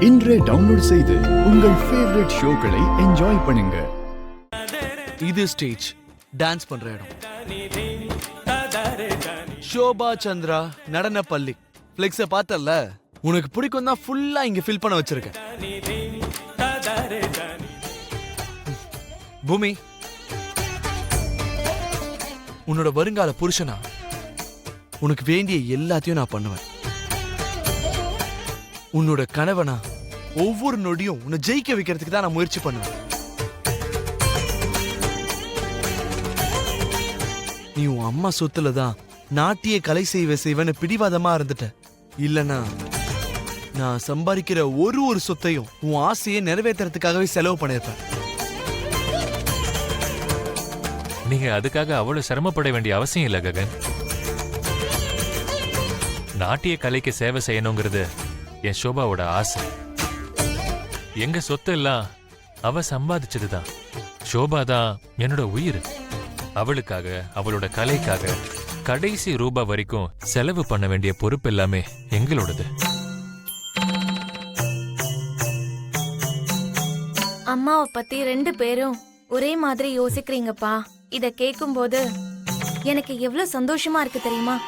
இன்றே டவுன்லோட் செய்து உங்கள் ஃபேவரட் ஷோக்களை என்ஜாய் பண்ணுங்க. இது ஸ்டேஜ் டான்ஸ் பண்ற இடம். ஷோபா சந்திரா நடன பள்ளி ஃபிளெக்ஸ பார்த்தல, உனக்கு பிடிக்கும் தான் ஃபுல்லா இங்க ஃபில் பண்ண வச்சிருக்கேன். பூமி, உன்னோட வருங்கால புருஷனா உனக்கு வேண்டிய எல்லாத்தையும் நான் பண்ணுவேன். உன்னோட கணவனா ஒவ்வொரு நொடியும் உன்னை ஜெயிக்க வைக்கிறதுக்கு தான் நான் முயற்சி பண்ணுவேன். நீ உன் அம்மா சொத்துல தான் நாட்டிய கலை செய்வேன்னு பிடிவாதமா இருந்துட்ட. இல்லனா நான் சம்பாதிக்கிற ஒரு சொத்தையும் உன் ஆசையை நிறைவேற்றுறதுக்காகவே செலவு பண்ணிருப்பேன். நீங்க அதுக்காக அவ்வளவு சிரமப்பட வேண்டிய அவசியம் இல்ல ககன். நாட்டிய கலைக்கு சேவை செய்யணுங்கிறது என் ஷோபாவோட ஆசை. எங்க சொத்து எல்லாம் அவ சம்பாதிச்சதுதான். ஷோபா தான் என்னோட உயிர். அவளுக்காக, அவளோட கலைக்காக கடைசி ரூபா வரைக்கும் செலவு பண்ண வேண்டிய பொறுப்பு எல்லாமே எங்களோடது. அம்மாவை பத்தி 2 பேரும் ஒரே மாதிரி யோசிக்கிறீங்கப்பா. இத கேட்கும் போது எனக்கு எவ்வளவு சந்தோஷமா இருக்கு தெரியுமா?